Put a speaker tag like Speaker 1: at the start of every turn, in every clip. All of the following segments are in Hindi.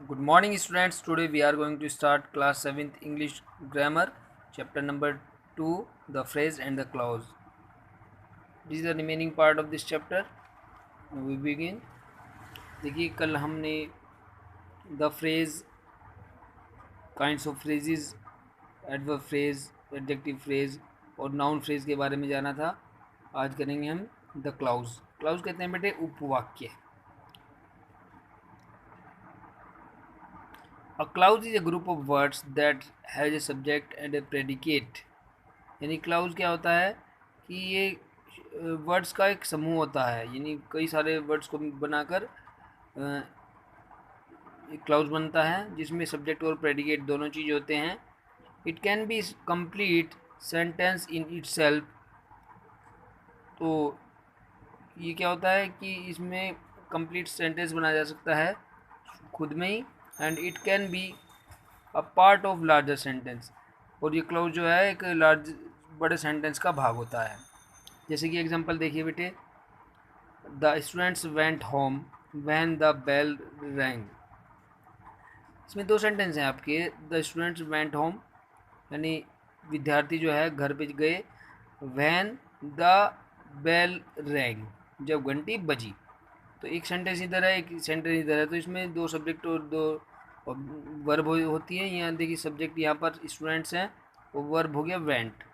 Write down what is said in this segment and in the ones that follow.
Speaker 1: Good morning, students. Today we are going to start class 7th English grammar, chapter number 2, the phrase and the clause. This is the remaining part of this chapter. Now we begin. देखिए कल हमने the phrase, kinds of phrases, adverb phrase, adjective phrase और नाउन फ्रेज के बारे में जाना था. आज करेंगे हम द क्लाउज. क्लाउज कहते हैं बेटे उपवाक्य. A clause is a group of words that has a subject and a predicate. यानी क्लाउज क्या होता है कि ये वर्ड्स का एक समूह होता है, यानी कई सारे वर्ड्स को बनाकर एक क्लाउज बनता है जिसमें सब्जेक्ट और प्रेडिकेट दोनों चीज़ होते हैं. It can B complete sentence in itself. तो ये क्या होता है कि इसमें कंप्लीट सेंटेंस बनाया जा सकता है खुद में ही. And it can be a part of larger sentence. और ये क्लाउज जो है एक लार्ज बड़े सेंटेंस का भाग होता है. जैसे कि एग्जांपल देखिए बेटे, the students went home when the bell rang. इसमें दो सेंटेंस हैं आपके. द स्टूडेंट्स वेंट होम यानी विद्यार्थी जो है घर पे गए. व्हेन द बेल रैंग जब घंटी बजी. तो एक सेंटेंस इधर है, एक सेंटेंस इधर है. तो इसमें दो सब्जेक्ट और दो वर्ब होती है. यहाँ देखिए सब्जेक्ट यहाँ पर स्टूडेंट्स हैं और वर्ब हो गया वेंट.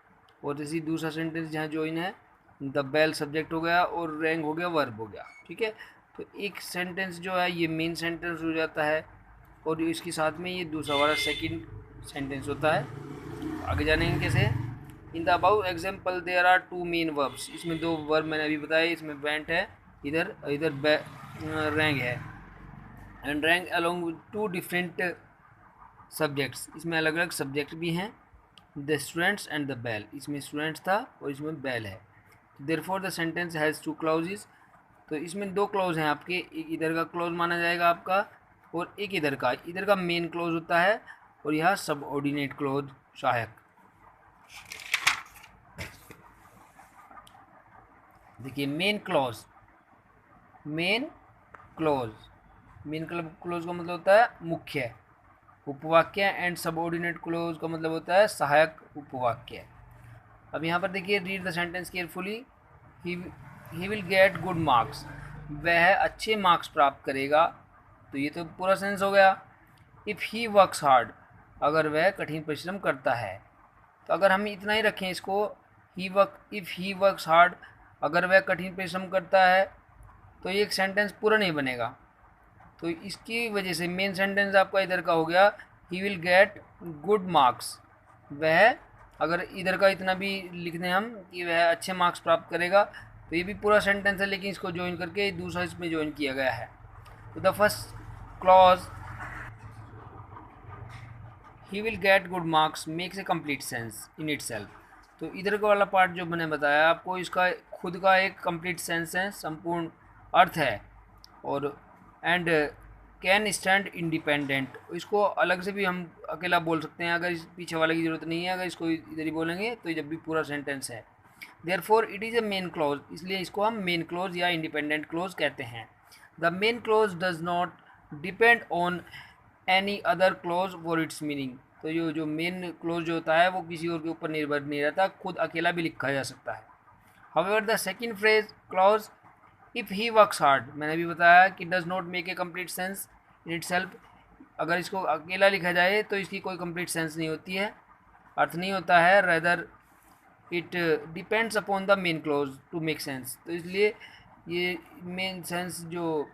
Speaker 1: और जैसे दूसरा सेंटेंस जहाँ ज्वाइन है, द बेल सब्जेक्ट हो गया और रैंग हो गया वर्ब हो गया. ठीक है. तो एक सेंटेंस जो है ये मेन सेंटेंस हो जाता है और इसके साथ में ये दूसरा वाला सेकंड सेंटेंस होता है. आगे जानेंगे कैसे. In the above example there are two main verbs. इसमें दो वर्ब मैंने अभी बताया. इसमें वेंट है, इधर इधर रैंग है. And rang along with two different subjects. इसमें अलग अलग सब्जेक्ट भी हैं. The students and the bell. इसमें स्टूडेंट्स था और इसमें बेल है. Therefore the sentence has two clauses. तो इसमें दो क्लॉज हैं आपके. एक इधर का क्लॉज माना जाएगा आपका और एक इधर का. इधर का मेन क्लॉज होता है और यह सबऑर्डिनेट क्लॉज सहायक. देखिए main clause, main clause, main clause का मतलब होता है मुख्य उपवाक्य. एंड सबऑर्डिनेट क्लॉज का मतलब होता है सहायक उपवाक्य. अब यहाँ पर देखिए, read the sentence carefully. He will get good marks. वह अच्छे मार्क्स प्राप्त करेगा. तो ये तो पूरा सेंस हो गया. इफ़ ही वर्क्स हार्ड, अगर वह कठिन परिश्रम करता है. तो अगर हम इतना ही रखें इसको, इफ़ ही वर्क्स हार्ड, अगर वह कठिन परिश्रम करता है, तो ये एक सेंटेंस पूरा नहीं बनेगा. तो इसकी वजह से मेन सेंटेंस आपका इधर का हो गया, he will get good marks. वह, अगर इधर का इतना भी लिख दें हम कि वह अच्छे मार्क्स प्राप्त करेगा, तो ये भी पूरा सेंटेंस है, लेकिन इसको ज्वाइन करके दूसरा इसमें ज्वाइन किया गया है. तो the first clause, he will get good marks, makes a complete sense in it self. तो इधर का वाला पार्ट जो मैंने बताया आपको, इसका खुद का एक कंप्लीट सेंस है, संपूर्ण अर्थ है. और एंड कैन स्टैंड इंडिपेंडेंट, इसको अलग से भी हम अकेला बोल सकते हैं. अगर इस पीछे वाले की ज़रूरत नहीं है, अगर इसको इधर ही बोलेंगे तो जब भी पूरा सेंटेंस है. Therefore it is a main clause, इसलिए इसको हम मेन क्लॉज या इंडिपेंडेंट क्लॉज कहते हैं. The main clause does not depend on any other clause for its meaning. तो जो मेन क्लॉज जो होता है वो किसी और के ऊपर निर्भर नहीं रहता, खुद अकेला भी लिखा जा सकता है. However the second phrase clause, if he works hard, मैंने भी बताया कि does not make a complete sense in it self. अगर इसको अकेला लिखा जाए तो इसकी कोई कंप्लीट सेंस नहीं होती है, अर्थ नहीं होता है. Rather it depends upon the main clause to make sense. तो इसलिए ये मेन सेंस जो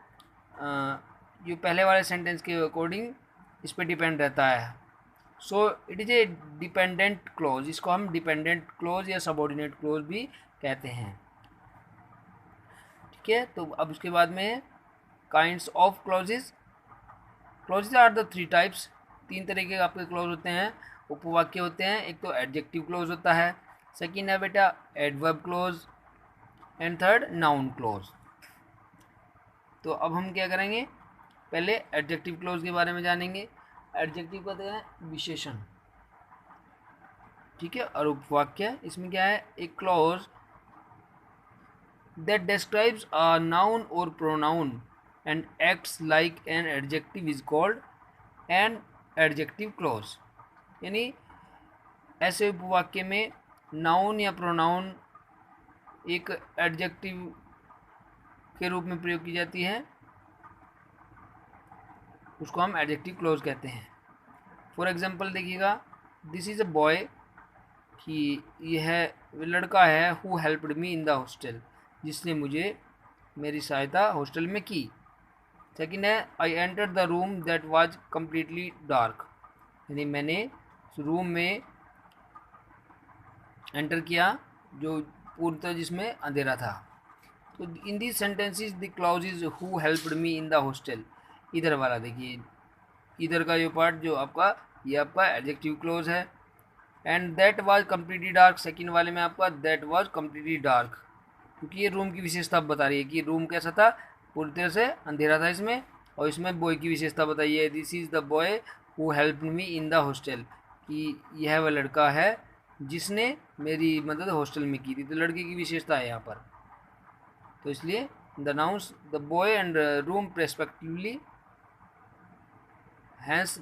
Speaker 1: पहले वाले सेंटेंस के अकॉर्डिंग इस पर डिपेंड रहता है. So it is a dependent clause. इसको हम डिपेंडेंट क्लॉज या सबऑर्डिनेट क्लॉज भी कहते हैं. ठीक है. तो अब उसके बाद में kinds of clauses. Clauses are the three types. तीन तरह के आपके क्लॉज होते हैं, उपवाक्य होते हैं. एक तो एडजेक्टिव क्लॉज होता है, सेकंड है बेटा adverb clause, and third noun clause. तो अब हम क्या करेंगे, पहले एडजेक्टिव क्लॉज के बारे में जानेंगे. एडजेक्टिव कहते हैं विशेषण. ठीक है. और उपवाक्य, इसमें क्या है, एक clause that describes a noun or pronoun and acts like an adjective is called and adjective clause, यानी ऐसे उपवाक्य में नाउन या प्रोनाउन एक एडजेक्टिव के रूप में प्रयोग की जाती है, उसको हम एडजेक्टिव क्लॉज कहते हैं। फॉर एग्जांपल देखिएगा, दिस इज़ अ बॉय, कि यह लड़का है, who helped me in the hostel, जिसने मुझे मेरी सहायता हॉस्टल में की। सेकेंड है, I enter the room that was completely dark, यानी मैंने रूम में एंटर किया जो पूर्णतः जिसमें अंधेरा था। तो in this sentences the clause is who helped me in the hostel, इधर वाला देखिए, इधर का जो पार्ट जो आपका, ये आपका एडजेक्टिव क्लॉज है। And that was completely dark, second वाले में आपका दैट वाज कम्प्लीटली डार्क, क्योंकि ये रूम की विशेषता बता रही है कि रूम कैसा था, पूरी तरह से अंधेरा था इसमें। और इसमें बॉय की विशेषता बताई है, this is the boy who helped me in the hostel, कि यह वह लड़का है जिसने मेरी मदद हॉस्टल में की थी। तो लड़के की विशेषता है यहाँ पर, तो इसलिए the nouns the boy and room respectively, hence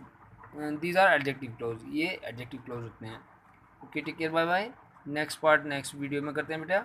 Speaker 1: these are adjective clause, ये एडजेक्टिव क्लॉज होते हैं। Okay, take care, bye bye. Next part next video में करते हैं बेटा।